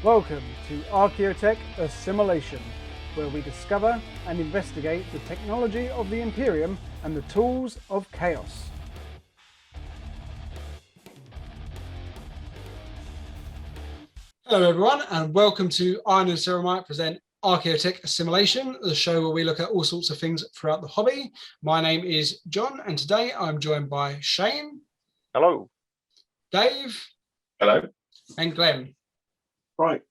Welcome to Archeotech Assimilation, where we discover and investigate the technology of the Imperium and the tools of chaos. Hello everyone, and welcome to Iron and Ceramite present Archeotech Assimilation, the show where we look at all sorts of things throughout the hobby. My name is John, and today I'm joined by Shane. Hello. Dave. Hello. And Glenn. Right.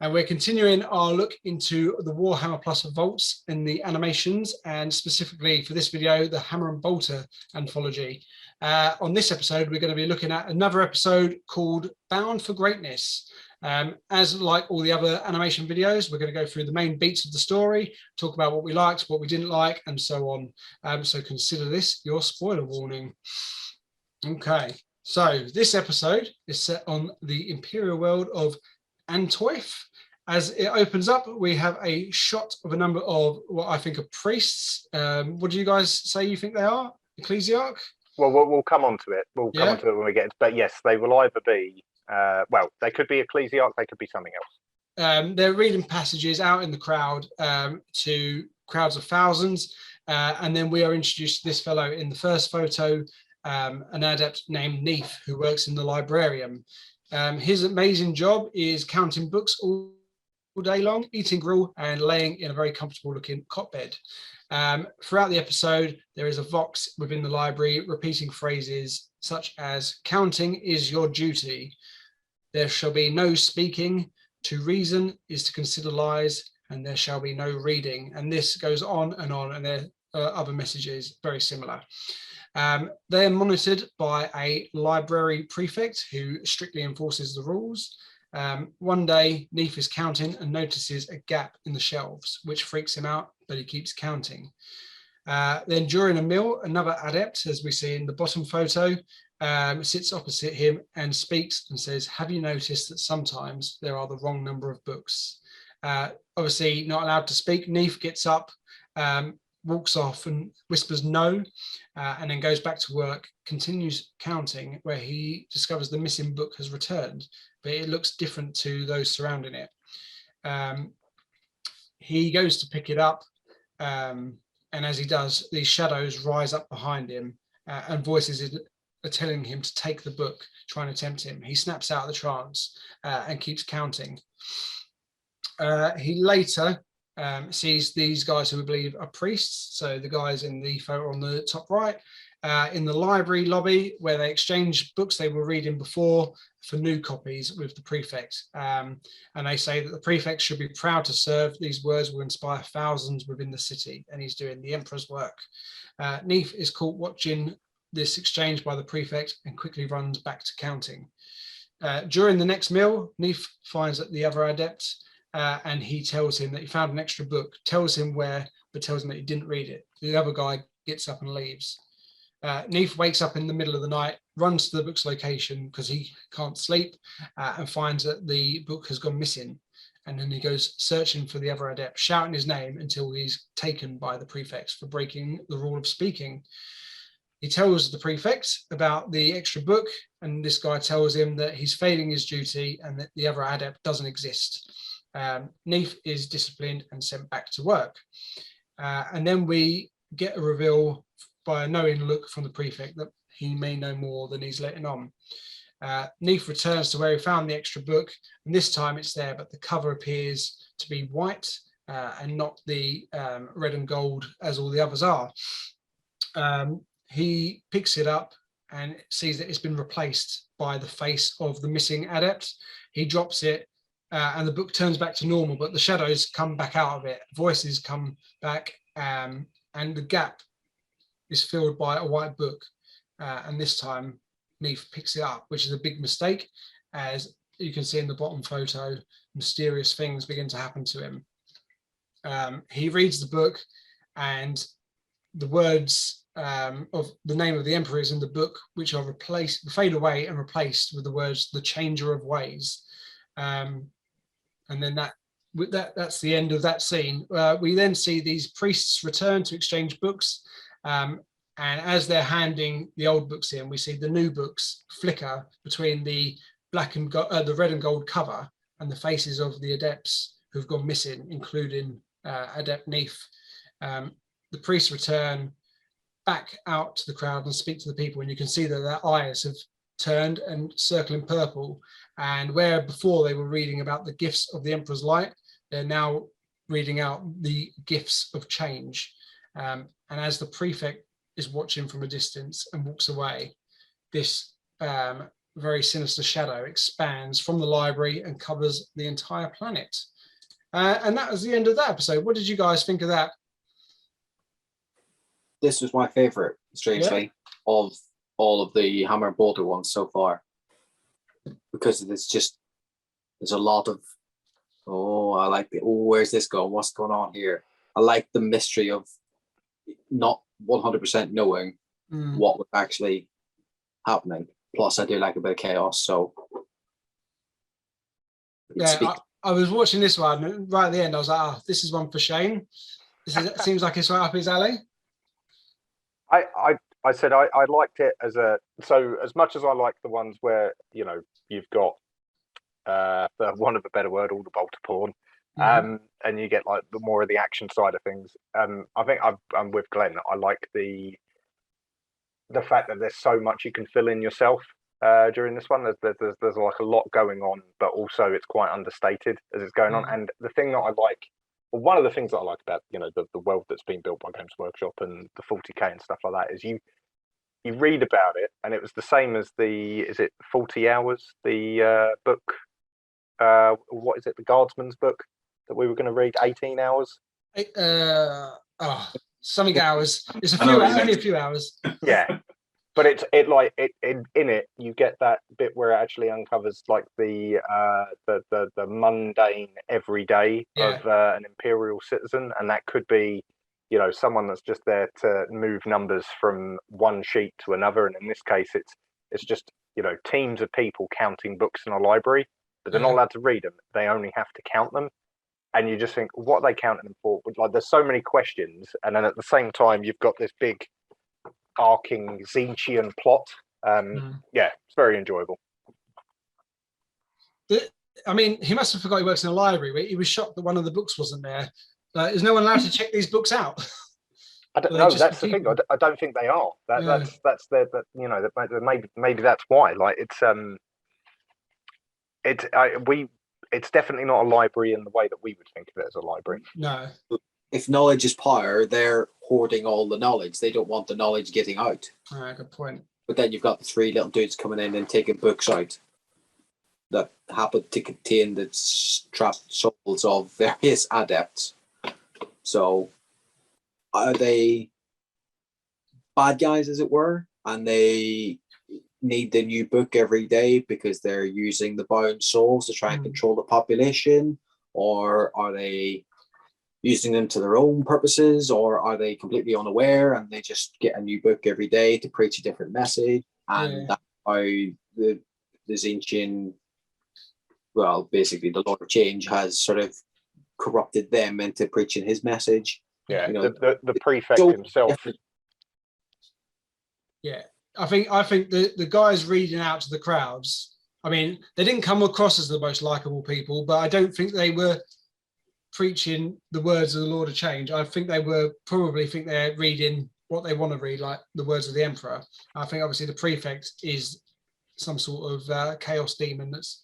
And we're continuing our look into the Warhammer Plus vaults and the animations, and specifically for this video, the Hammer and Bolter anthology. On this episode, we're going to be looking at another episode called Bound for Greatness. As like all the other animation videos, we're going to go through the main beats of the story, talk about what we liked, what we didn't like, and so on. So consider this your spoiler warning. Okay, so this episode is set on the Imperial world of Antoif. As it opens up, we have a shot of a number of what I think are priests. What do you guys say you think they are? Ecclesiarch? Well, we'll come on to it. We'll come on to it when we get to, but yes, they will either be, well, they could be Ecclesiarch, they could be something else. They're reading passages out in the crowd to crowds of thousands. And then we are introduced to this fellow in the first photo, an adept named Neef, who works in the librarium. His amazing job is counting books all day long, eating gruel, and laying in a very comfortable looking cot bed. Throughout the episode, there is a vox within the library repeating phrases such as, "Counting is your duty. There shall be no speaking. To reason is to consider lies, and there shall be no reading." And this goes on, and there are other messages very similar. They are monitored by a library prefect who strictly enforces the rules. One day, Neef is counting and notices a gap in the shelves, which freaks him out, but he keeps counting. Then during a meal, another adept, as we see in the bottom photo, sits opposite him and speaks and says, "Have you noticed that sometimes there are the wrong number of books?" Obviously not allowed to speak, Neef gets up, walks off and whispers no, and then goes back to work, continues counting, where he discovers the missing book has returned, but it looks different to those surrounding it. He goes to pick it up, and as he does, these shadows rise up behind him, and voices are telling him to take the book, trying to tempt him. He snaps out of the trance and keeps counting. He later sees these guys who we believe are priests, so the guys in the photo on the top right, in the library lobby where they exchange books they were reading before for new copies with the prefect. And they say that the prefect should be proud to serve. These words will inspire thousands within the city, and he's doing the emperor's work. Neef is caught watching this exchange by the prefect and quickly runs back to counting. During the next meal, Neef finds that the other adept, and he tells him that he found an extra book, tells him where, but tells him that he didn't read it. The other guy gets up and leaves. Neef wakes up in the middle of the night, runs to the book's location because he can't sleep, and finds that the book has gone missing. And then he goes searching for the other adept, shouting his name until he's taken by the prefects for breaking the rule of speaking. He tells the prefect about the extra book, and this guy tells him that he's failing his duty and that the other adept doesn't exist. Neef is disciplined and sent back to work. And then we get a reveal by a knowing look from the prefect that he may know more than he's letting on. Neef returns to where he found the extra book, and this time it's there, but the cover appears to be white and not the red and gold as all the others are. He picks it up and sees that it's been replaced by the face of the missing adept. He drops it, and the book turns back to normal, but the shadows come back out of it. Voices come back, and the gap is filled by a white book. And this time, Neef picks it up, which is a big mistake. As you can see in the bottom photo, mysterious things begin to happen to him. He reads the book, and the words of the name of the emperor is in the book, which are fade away and replaced with the words, "The Changer of Ways." And then that's the end of that scene. We then see these priests return to exchange books, and as they're handing the old books in, we see the new books flicker between the black and the red and gold cover and the faces of the adepts who've gone missing, including Adept Neef. The priests return back out to the crowd and speak to the people, and you can see that their eyes have turned and circling purple. And where before they were reading about the gifts of the Emperor's light, they're now reading out the gifts of change. And as the prefect is watching from a distance and walks away, this very sinister shadow expands from the library and covers the entire planet. And that was the end of that episode. What did you guys think of that? This was my favorite, strangely, of all of the Hammer and Bolter ones so far, because there's a lot of, I like where's this going? What's going on here? I like the mystery of not 100% knowing what was actually happening. Plus, I do like a bit of chaos, so. Yeah, I was watching this one, and right at the end, I was like, this is one for Shane. It seems like it's right up his alley. I said I liked it so as much as I like the ones where, you know, you've got, for want of a better word, all the bolter porn, and you get like the more of the action side of things. I think I'm with Glenn. I like the fact that there's so much you can fill in yourself during this one. There's like a lot going on, but also it's quite understated as it's going on. And the thing that I like, well, one of the things that I like about, you know, the world that's been built by Games Workshop and the 40k and stuff like that is you read about it, and it was the same as is it 40 Hours, the book, what is it, the Guardsman's book that we were going to read, 18 hours? Something hours. It's only a few hours. Yeah. But in it, you get that bit where it actually uncovers like the mundane everyday of an imperial citizen, and that could be, you know, someone that's just there to move numbers from one sheet to another. And in this case, it's just, you know, teams of people counting books in a library, but they're not allowed to read them. They only have to count them. And you just think, what are they counting them for? Like, there's so many questions, and then at the same time, you've got this big arcing Zinchian plot. Yeah, it's very enjoyable. I mean, he must have forgot he works in a library. He was shocked that one of the books wasn't there. Is no one allowed to check these books out? I don't know. That's the thing. I don't think they are. That's their. You know, maybe that's why. Like it's definitely not a library in the way that we would think of it as a library. No. If knowledge is power, they're hoarding all the knowledge. They don't want the knowledge getting out. Good point. But then you've got the three little dudes coming in and taking books out that happen to contain the trapped souls of various adepts. So are they bad guys, as it were? And they need the new book every day because they're using the bound souls to try and control the population? Or are they using them to their own purposes? Or are they completely unaware and they just get a new book every day to preach a different message? And that's how the Zinchian, well, basically the Lord of Change has sort of corrupted them into preaching his message. Yeah, you know, the prefect himself. Different. Yeah, I think the guys reading out to the crowds, I mean, they didn't come across as the most likable people, but I don't think they were preaching the words of the Lord of Change. I think they were probably they're reading what they want to read, like the words of the Emperor. I think obviously the prefect is some sort of chaos demon that's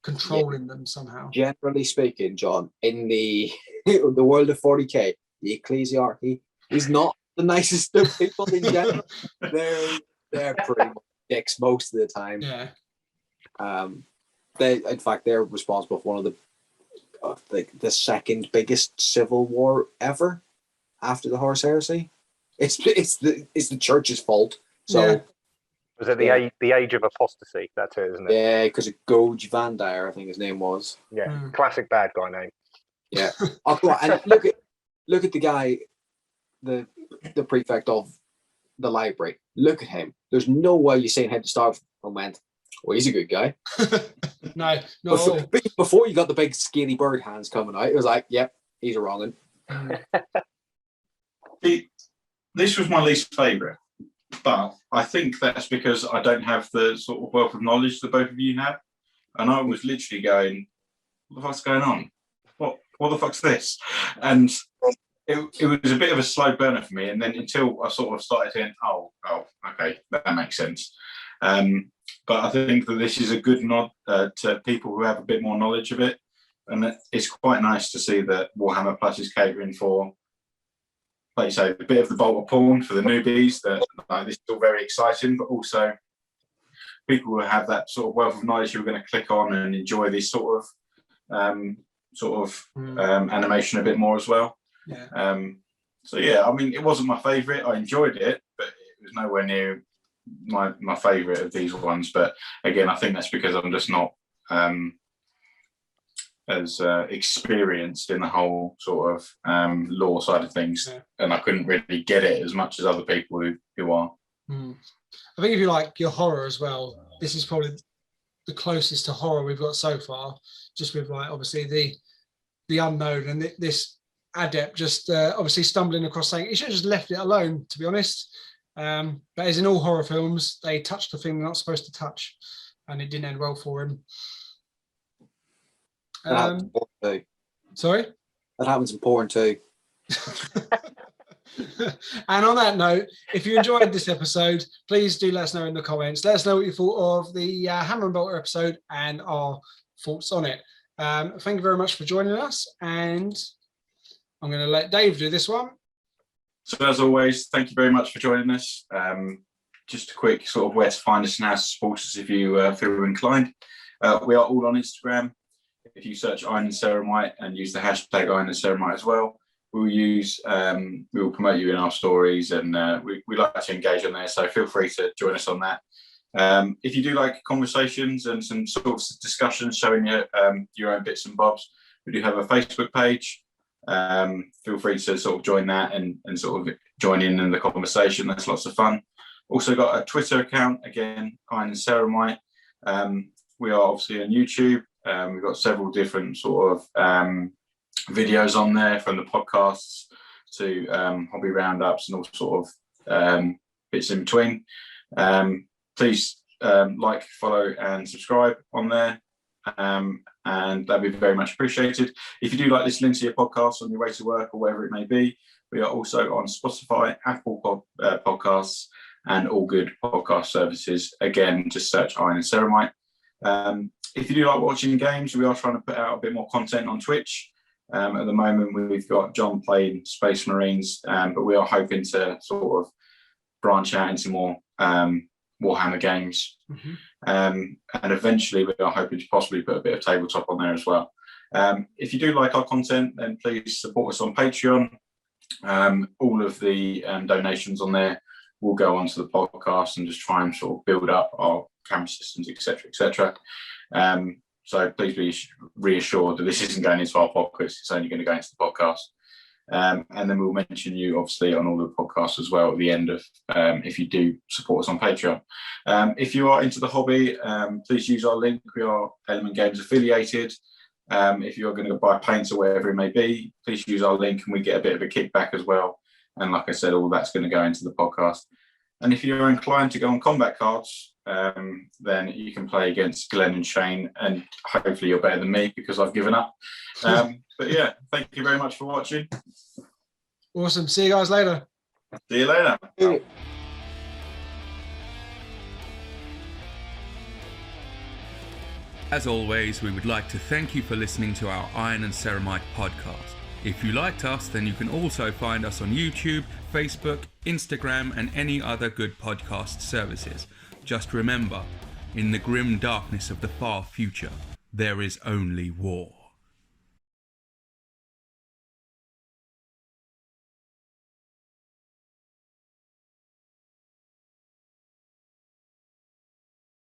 controlling them somehow. Generally speaking, John, in the the world of 40k, the ecclesiarchy is not the nicest of people in general. They're pretty much dicks most of the time. Yeah. In fact, they're responsible for one of the second biggest civil war ever after the Horus Heresy. It's the church's fault. So was it the age of apostasy? That's it, isn't it? Yeah, because of Goj Vandire, I think his name was. Yeah, classic bad guy name. Yeah. Oh, come on, and look at the guy, the prefect of the library. Look at him. There's no way you're saying him to start and went, well, he's a good guy. No. Before you got the big skinny bird hands coming out, it was like, yep, he's a wrong one. This was my least favourite, but I think that's because I don't have the sort of wealth of knowledge that both of you have. And I was literally going, the fuck's going on? What the fuck's this? And it was a bit of a slow burner for me. And then until I sort of started thinking, oh, okay, that makes sense. But I think that this is a good nod to people who have a bit more knowledge of it. And it's quite nice to see that Warhammer Plus is catering for, like you say, a bit of the bolt of porn for the newbies, that this is all very exciting, but also people who have that sort of wealth of knowledge who are going to click on and enjoy this sort of animation a bit more as well. Yeah. So yeah, I mean, it wasn't my favourite. I enjoyed it, but it was nowhere near my favourite of these ones. But again, I think that's because I'm just not as experienced in the whole sort of lore side of things, and I couldn't really get it as much as other people who are. I think if you like your horror as well, this is probably the closest to horror we've got so far, just with like obviously the unknown and this adept just obviously stumbling across saying he should have just left it alone, to be honest. But as in all horror films, they touch the thing they're not supposed to touch, and it didn't end well for him. Sorry? That happens in porn too. And on that note, if you enjoyed this episode, please do let us know in the comments. Let us know what you thought of the Hammer and Bolter episode and our thoughts on it. Thank you very much for joining us, and I'm going to let Dave do this one. So as always, thank you very much for joining us. Just a quick sort of where to find us and how to support us if you feel inclined. We are all on Instagram. If you search Iron and Ceramite and use the hashtag Iron and Ceramite as well, we will promote you in our stories, and we like to engage on there. So feel free to join us on that. If you do like conversations and some sort of discussions showing your own bits and bobs, we do have a Facebook page. Feel free to sort of join that and sort of join in the conversation. That's lots of fun. Also got a Twitter account, again, Iron and Ceramite. We are obviously on YouTube. We've got several different sort of videos on there, from the podcasts to hobby roundups and all sort of bits in between. Please like, follow and subscribe on there, and that'd be very much appreciated. If you do like listening to your podcast on your way to work or wherever it may be, we are also on Spotify, Apple Podcasts, and all good podcast services. Again, just search Iron and Ceramite. If you do like watching games, we are trying to put out a bit more content on Twitch. At the moment, we've got John playing Space Marines, but we are hoping to sort of branch out into more Warhammer games. And eventually, we are hoping to possibly put a bit of tabletop on there as well. If you do like our content, then please support us on Patreon. All of the donations on there will go onto the podcast and just try and sort of build up our camera systems, etc., etc. So please be reassured that this isn't going into our pockets, it's only going to go into the podcast. And then we'll mention you obviously on all the podcasts as well at the end of if you do support us on Patreon. If you are into the hobby, please use our link. We are Element Games affiliated. If you're going to buy paints or whatever it may be, please use our link and we get a bit of a kickback as well. And like I said, all that's going to go into the podcast. And if you're inclined to go on combat cards, then you can play against Glenn and Shane, and hopefully you're better than me because I've given up. But yeah, thank you very much for watching. Awesome. See you guys later. See you later. As always, we would like to thank you for listening to our Iron and Ceramite podcast. If you liked us, then you can also find us on YouTube, Facebook, Instagram, and any other good podcast services. Just remember, in the grim darkness of the far future, there is only war.